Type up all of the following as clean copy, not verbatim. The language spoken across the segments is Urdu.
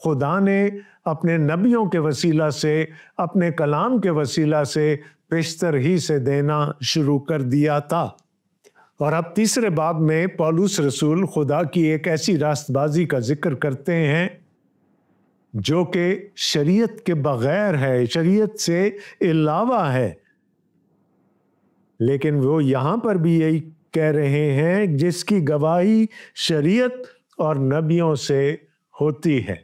خدا نے اپنے نبیوں کے وسیلہ سے، اپنے کلام کے وسیلہ سے پیشتر ہی سے دینا شروع کر دیا تھا۔ اور اب تیسرے باب میں پولس رسول خدا کی ایک ایسی راست بازی کا ذکر کرتے ہیں جو کہ شریعت کے بغیر ہے، شریعت سے علاوہ ہے، لیکن وہ یہاں پر بھی یہی کہہ رہے ہیں جس کی گواہی شریعت اور نبیوں سے ہوتی ہے۔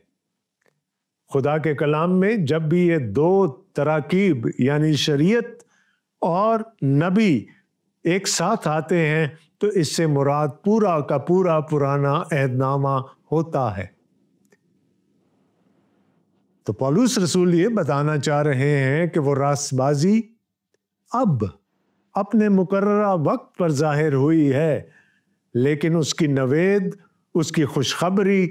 خدا کے کلام میں جب بھی یہ دو تراکیب یعنی شریعت اور نبی ایک ساتھ آتے ہیں تو اس سے مراد پورا کا پورا پرانا عہد نامہ ہوتا ہے۔ تو پولس رسول یہ بتانا چاہ رہے ہیں کہ وہ راست بازی اب اپنے مقررہ وقت پر ظاہر ہوئی ہے، لیکن اس کی نوید، اس کی خوشخبری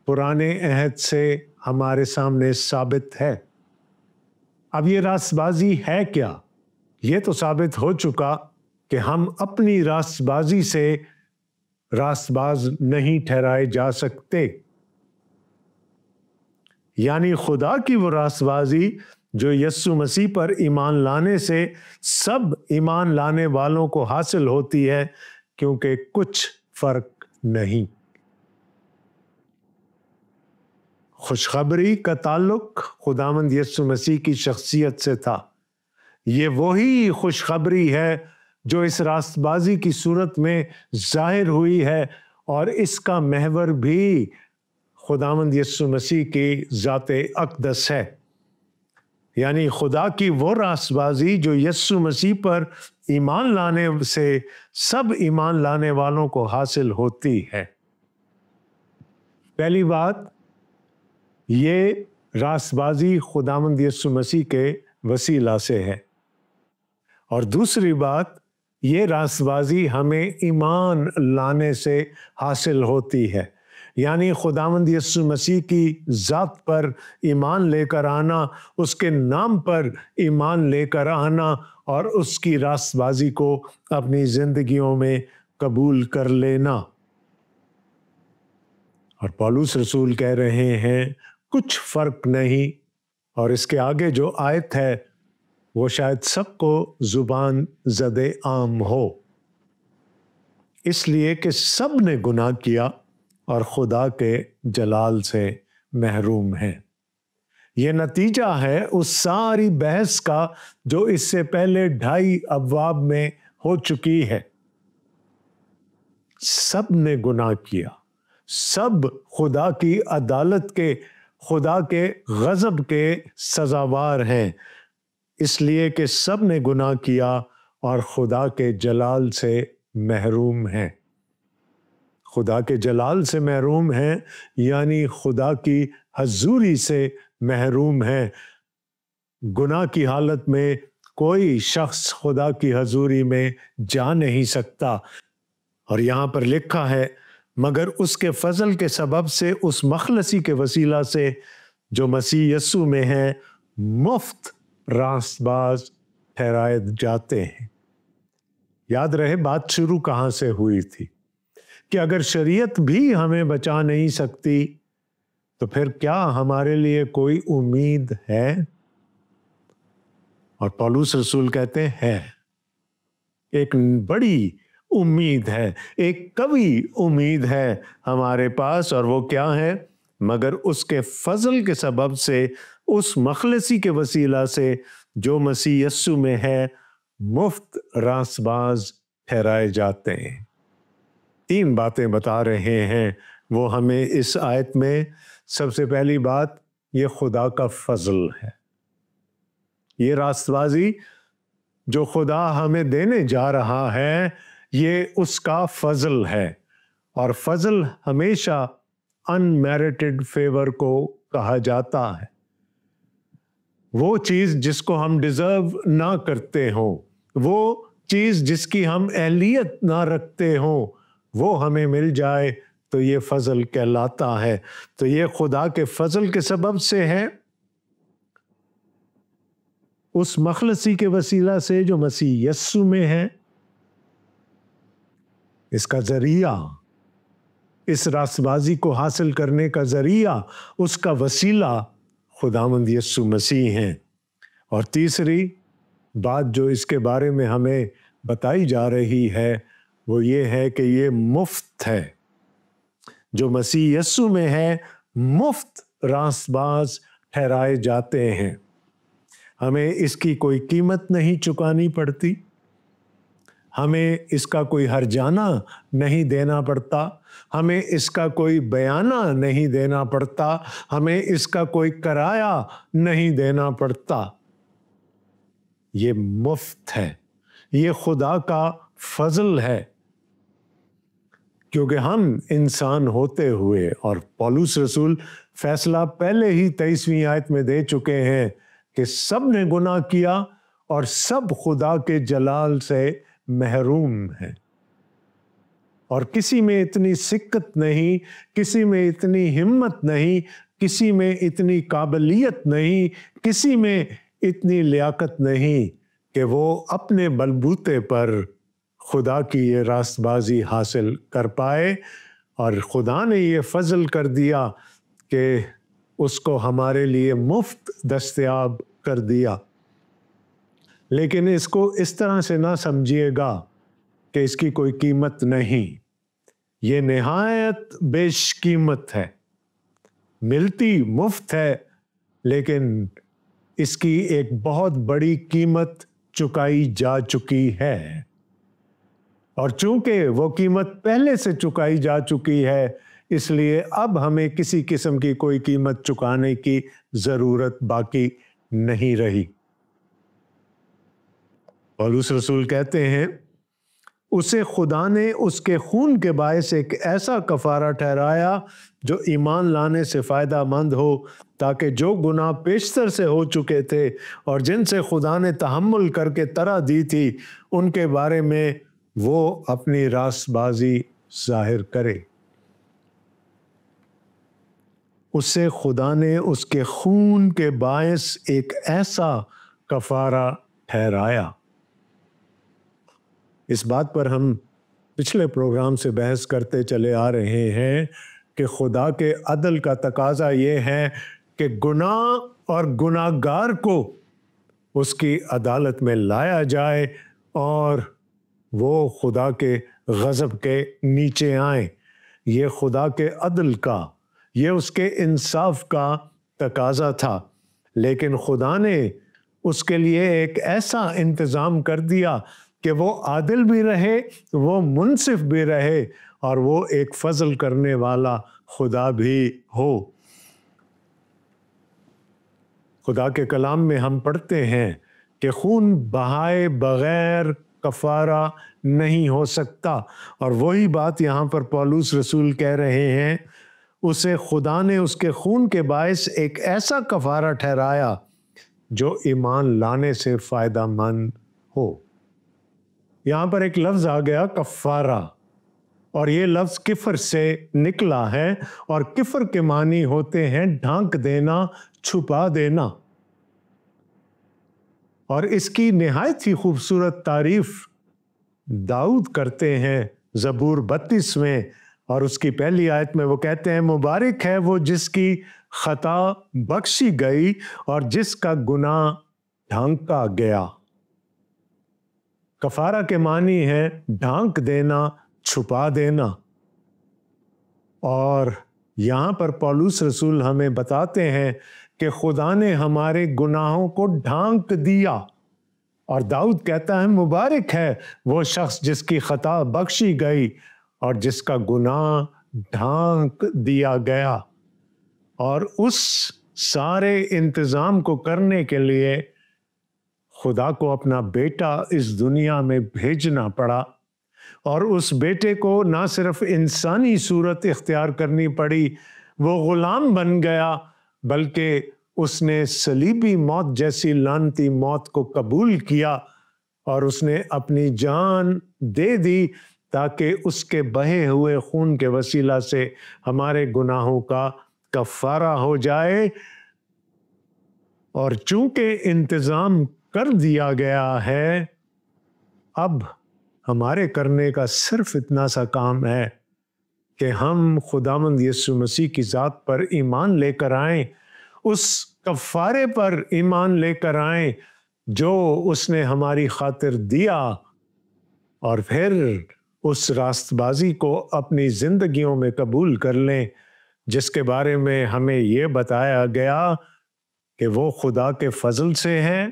پرانے عہد سے ہمارے سامنے ثابت ہے۔ اب یہ راست بازی ہے کیا؟ یہ تو ثابت ہو چکا کہ ہم اپنی راست بازی سے راست باز نہیں ٹھہرائے جا سکتے۔ یعنی خدا کی وہ راست بازی جو یسوع مسیح پر ایمان لانے سے سب ایمان لانے والوں کو حاصل ہوتی ہے، کیونکہ کچھ فرق نہیں۔ خوشخبری کا تعلق خداوند یسوع مسیح کی شخصیت سے تھا۔ یہ وہی خوشخبری ہے جو اس راست بازی کی صورت میں ظاہر ہوئی ہے، اور اس کا محور بھی خداوند یسوع مسیح کی ذات اقدس ہے۔ یعنی خدا کی وہ راست بازی جو یسوع مسیح پر ایمان لانے سے سب ایمان لانے والوں کو حاصل ہوتی ہے۔ پہلی بات، یہ راست بازی خداوند یسوع مسیح کے وسیلہ سے ہے، اور دوسری بات، یہ راست بازی ہمیں ایمان لانے سے حاصل ہوتی ہے۔ یعنی خداوند یسوع مسیح کی ذات پر ایمان لے کر آنا، اس کے نام پر ایمان لے کر آنا، اور اس کی راست بازی کو اپنی زندگیوں میں قبول کر لینا۔ اور پولس رسول کہہ رہے ہیں کچھ فرق نہیں، اور اس کے آگے جو آیت ہے وہ شاید سب کو زبان زد عام ہو، اس لیے کہ سب نے گناہ کیا اور خدا کے جلال سے محروم ہیں۔ یہ نتیجہ ہے اس ساری بحث کا جو اس سے پہلے 2.5 ابواب میں ہو چکی ہے۔ سب نے گناہ کیا، سب خدا کی عدالت کے، خدا کے غضب کے سزاوار ہیں، اس لیے کہ سب نے گناہ کیا اور خدا کے جلال سے محروم ہیں۔ خدا کے جلال سے محروم ہیں یعنی خدا کی حضوری سے محروم ہیں۔ گناہ کی حالت میں کوئی شخص خدا کی حضوری میں جا نہیں سکتا، اور یہاں پر لکھا ہے مگر اس کے فضل کے سبب سے اس مخلصی کے وسیلہ سے جو مسیح یسوع میں ہے مفت راست باز ٹھہرائے جاتے ہیں۔ یاد رہے بات شروع کہاں سے ہوئی تھی کہ اگر شریعت بھی ہمیں بچا نہیں سکتی تو پھر کیا ہمارے لیے کوئی امید ہے؟ اور پولس رسول کہتے ہیں ایک بڑی امید ہے، ایک قوی امید ہے ہمارے پاس، اور وہ کیا ہے؟ مگر اس کے فضل کے سبب سے، اس مخلصی کے وسیلہ سے جو مسیح یسوع میں ہے مفت راست باز ٹھہرائے جاتے ہیں۔ 3 باتیں بتا رہے ہیں وہ ہمیں اس آیت میں۔ سب سے پہلی بات، یہ خدا کا فضل ہے۔ یہ راست بازی جو خدا ہمیں دینے جا رہا ہے یہ اس کا فضل ہے، اور فضل ہمیشہ انمیرٹڈ فیور کو کہا جاتا ہے۔ وہ چیز جس کو ہم ڈیزرو نہ کرتے ہوں، وہ چیز جس کی ہم اہلیت نہ رکھتے ہوں، وہ ہمیں مل جائے تو یہ فضل کہلاتا ہے۔ تو یہ خدا کے فضل کے سبب سے ہے، اس مخلصی کے وسیلہ سے جو مسیح یسوع میں ہے۔ اس کا ذریعہ، اس راستبازی کو حاصل کرنے کا ذریعہ، اس کا وسیلہ خداوند یسوع مسیح ہیں۔ اور تیسری بات جو اس کے بارے میں ہمیں بتائی جا رہی ہے وہ یہ ہے کہ یہ مفت ہے۔ جو مسیح یسوع میں ہے مفت راست باز ٹھہرائے جاتے ہیں۔ ہمیں اس کی کوئی قیمت نہیں چکانی پڑتی، ہمیں اس کا کوئی ہرجانہ نہیں دینا پڑتا، ہمیں اس کا کوئی بیانہ نہیں دینا پڑتا، ہمیں اس کا کوئی کرایہ نہیں دینا پڑتا۔ یہ مفت ہے، یہ خدا کا فضل ہے۔ کیونکہ ہم انسان ہوتے ہوئے، اور پولس رسول فیصلہ پہلے ہی 23ویں آیت میں دے چکے ہیں کہ سب نے گناہ کیا اور سب خدا کے جلال سے محروم ہیں، اور کسی میں اتنی سکت نہیں، کسی میں اتنی ہمت نہیں، کسی میں اتنی قابلیت نہیں، کسی میں اتنی لیاقت نہیں کہ وہ اپنے بلبوتے پر خدا کی یہ راست بازی حاصل کر پائے۔ اور خدا نے یہ فضل کر دیا کہ اس کو ہمارے لیے مفت دستیاب کر دیا۔ لیکن اس کو اس طرح سے نہ سمجھیے گا کہ اس کی کوئی قیمت نہیں، یہ نہایت بیش قیمت ہے، ملتی مفت ہے، لیکن اس کی ایک بہت بڑی قیمت چکائی جا چکی ہے۔ اور چونکہ وہ قیمت پہلے سے چکائی جا چکی ہے، اس لیے اب ہمیں کسی قسم کی کوئی قیمت چکانے کی ضرورت باقی نہیں رہی۔ پولس رسول کہتے ہیں اسے خدا نے اس کے خون کے باعث ایک ایسا کفارہ ٹھہرایا جو ایمان لانے سے فائدہ مند ہو، تاکہ جو گناہ پیشتر سے ہو چکے تھے اور جن سے خدا نے تحمل کر کے طرح دی تھی، ان کے بارے میں وہ اپنی راست بازی ظاہر کرے۔ اسے خدا نے اس کے خون کے باعث ایک ایسا کفارہ ٹھہرایا۔ اس بات پر ہم پچھلے پروگرام سے بحث کرتے چلے آ رہے ہیں کہ خدا کے عدل کا تقاضا یہ ہے کہ گناہ اور گناہگار کو اس کی عدالت میں لایا جائے اور وہ خدا کے غضب کے نیچے آئیں۔ یہ خدا کے عدل کا، یہ اس کے انصاف کا تقاضا تھا، لیکن خدا نے اس کے لیے ایک ایسا انتظام کر دیا کہ وہ عادل بھی رہے، وہ منصف بھی رہے، اور وہ ایک فضل کرنے والا خدا بھی ہو۔ خدا کے کلام میں ہم پڑھتے ہیں کہ خون بہائے بغیر کفارہ نہیں ہو سکتا، اور وہی بات یہاں پر پولس رسول کہہ رہے ہیں، اسے خدا نے اس کے خون کے باعث ایک ایسا کفارہ ٹھہرایا جو ایمان لانے سے فائدہ مند ہو۔ یہاں پر ایک لفظ آ گیا کفارہ، اور یہ لفظ کفر سے نکلا ہے، اور کفر کے معنی ہوتے ہیں ڈھانک دینا، چھپا دینا۔ اور اس کی نہایت ہی خوبصورت تعریف داؤد کرتے ہیں زبور 32 میں، اور اس کی پہلی آیت میں وہ کہتے ہیں مبارک ہے وہ جس کی خطا بخشی گئی اور جس کا گناہ ڈھانکا گیا۔ کفارہ کے معنی ہے ڈھانک دینا، چھپا دینا۔ اور یہاں پر پولس رسول ہمیں بتاتے ہیں کہ خدا نے ہمارے گناہوں کو ڈھانک دیا، اور داؤد کہتا ہے مبارک ہے وہ شخص جس کی خطا بخشی گئی اور جس کا گناہ ڈھانک دیا گیا۔ اور اس سارے انتظام کو کرنے کے لیے خدا کو اپنا بیٹا اس دنیا میں بھیجنا پڑا، اور اس بیٹے کو نہ صرف انسانی صورت اختیار کرنی پڑی، وہ غلام بن گیا، بلکہ اس نے صلیبی موت جیسی لعنتی موت کو قبول کیا، اور اس نے اپنی جان دے دی تاکہ اس کے بہے ہوئے خون کے وسیلہ سے ہمارے گناہوں کا کفارہ ہو جائے۔ اور چونکہ انتظام کر دیا گیا ہے، اب ہمارے کرنے کا صرف اتنا سا کام ہے کہ ہم خداوند یسوع مسیح کی ذات پر ایمان لے کر آئیں، اس کفارے پر ایمان لے کر آئیں جو اس نے ہماری خاطر دیا، اور پھر اس راست بازی کو اپنی زندگیوں میں قبول کر لیں، جس کے بارے میں ہمیں یہ بتایا گیا کہ وہ خدا کے فضل سے ہے،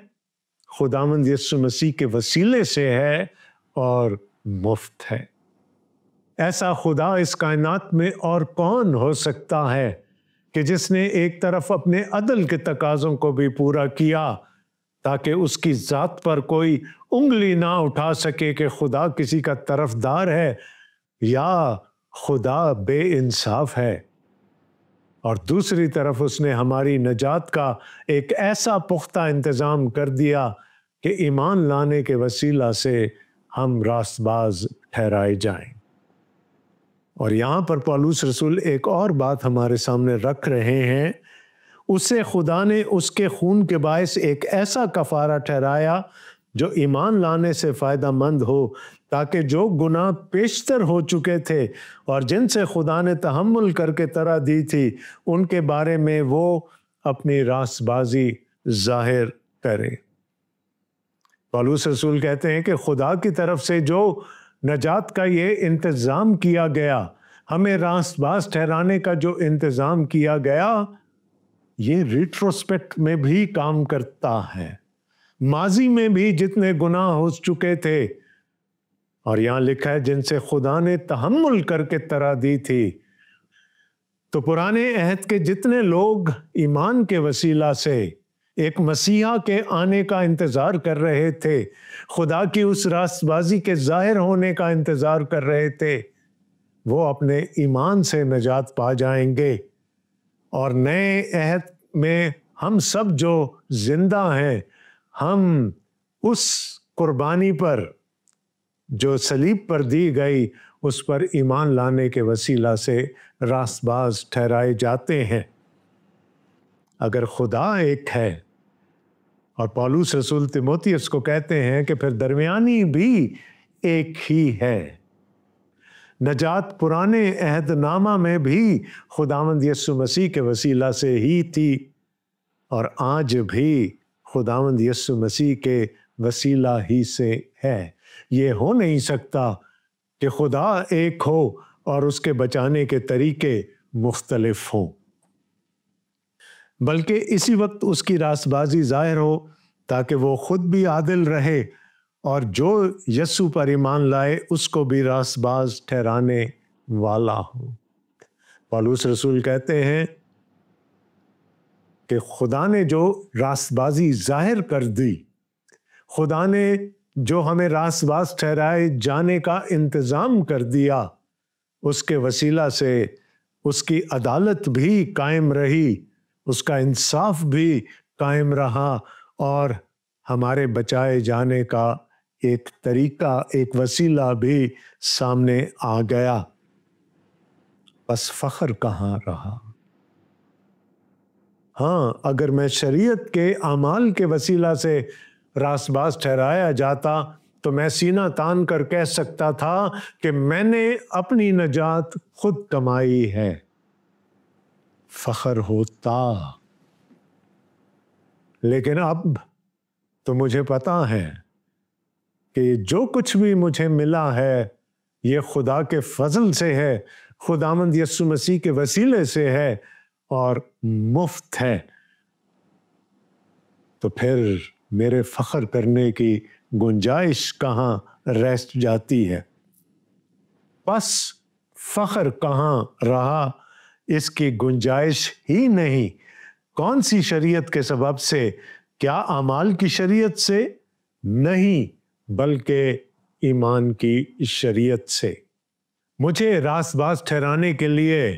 خداوند یسوع مسیح کے وسیلے سے ہے اور مفت ہے۔ ایسا خدا اس کائنات میں اور کون ہو سکتا ہے کہ جس نے ایک طرف اپنے عدل کے تقاضوں کو بھی پورا کیا تاکہ اس کی ذات پر کوئی انگلی نہ اٹھا سکے کہ خدا کسی کا طرفدار ہے یا خدا بے انصاف ہے، اور دوسری طرف اس نے ہماری نجات کا ایک ایسا پختہ انتظام کر دیا کہ ایمان لانے کے وسیلہ سے ہم راست باز ٹھہرائے جائیں۔ اور یہاں پر پولس رسول ایک اور بات ہمارے سامنے رکھ رہے ہیں، اسے خدا نے اس کے خون کے باعث ایک ایسا کفارہ ٹھہرایا جو ایمان لانے سے فائدہ مند ہو، تاکہ جو گناہ پیشتر ہو چکے تھے اور جن سے خدا نے تحمل کر کے طرح دی تھی، ان کے بارے میں وہ اپنی راست بازی ظاہر کرے۔ پولس رسول کہتے ہیں کہ خدا کی طرف سے جو نجات کا یہ انتظام کیا گیا، ہمیں راست باز ٹھہرانے کا جو انتظام کیا گیا، یہ ریٹروسپیکٹ میں بھی کام کرتا ہے۔ ماضی میں بھی جتنے گناہ ہو چکے تھے، اور یہاں لکھا ہے جن سے خدا نے تحمل کر کے طرح دی تھی، تو پرانے عہد کے جتنے لوگ ایمان کے وسیلہ سے ایک مسیحا کے آنے کا انتظار کر رہے تھے، خدا کی اس راست بازی کے ظاہر ہونے کا انتظار کر رہے تھے، وہ اپنے ایمان سے نجات پا جائیں گے۔ اور نئے عہد میں ہم سب جو زندہ ہیں، ہم اس قربانی پر جو صلیب پر دی گئی، اس پر ایمان لانے کے وسیلہ سے راست باز ٹھہرائے جاتے ہیں۔ اگر خدا ایک ہے، اور پولس رسول تیموتھیوس کو کہتے ہیں کہ پھر درمیانی بھی ایک ہی ہے۔ نجات پرانے عہد نامہ میں بھی خداوند یسوع مسیح کے وسیلہ سے ہی تھی، اور آج بھی خداوند یسوع مسیح کے وسیلہ ہی سے ہے۔ یہ ہو نہیں سکتا کہ خدا ایک ہو اور اس کے بچانے کے طریقے مختلف ہوں، بلکہ اسی وقت اس کی راست بازی ظاہر ہو تاکہ وہ خود بھی عادل رہے اور جو یسوع پر ایمان لائے اس کو بھی راست باز ٹھہرانے والا ہو۔ پولس رسول کہتے ہیں کہ خدا نے جو راست بازی ظاہر کر دی، خدا نے جو ہمیں راست باز ٹھہرائے جانے کا انتظام کر دیا، اس کے وسیلہ سے اس کی عدالت بھی قائم رہی، اس کا انصاف بھی قائم رہا، اور ہمارے بچائے جانے کا ایک طریقہ، ایک وسیلہ بھی سامنے آ گیا۔ بس فخر کہاں رہا؟ ہاں، اگر میں شریعت کے اعمال کے وسیلہ سے راست باز ٹھہرایا جاتا تو میں سینہ تان کر کہہ سکتا تھا کہ میں نے اپنی نجات خود کمائی ہے، فخر ہوتا۔ لیکن اب تو مجھے پتا ہے کہ جو کچھ بھی مجھے ملا ہے یہ خدا کے فضل سے ہے، خداوند یسوع مسیح کے وسیلے سے ہے اور مفت ہے۔ تو پھر میرے فخر کرنے کی گنجائش کہاں رہ جاتی ہے؟ بس فخر کہاں رہا؟ اس کی گنجائش ہی نہیں۔ کون سی شریعت کے سبب سے؟ کیا اعمال کی شریعت سے؟ نہیں، بلکہ ایمان کی شریعت سے۔ مجھے راست باز ٹھہرانے کے لیے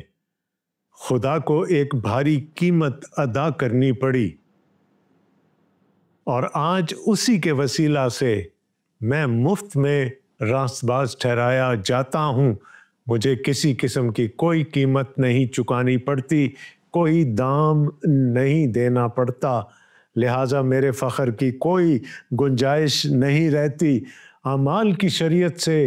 خدا کو ایک بھاری قیمت ادا کرنی پڑی، اور آج اسی کے وسیلہ سے میں مفت میں راست باز ٹھہرایا جاتا ہوں۔ مجھے کسی قسم کی کوئی قیمت نہیں چکانی پڑتی، کوئی دام نہیں دینا پڑتا، لہٰذا میرے فخر کی کوئی گنجائش نہیں رہتی۔ اعمال کی شریعت سے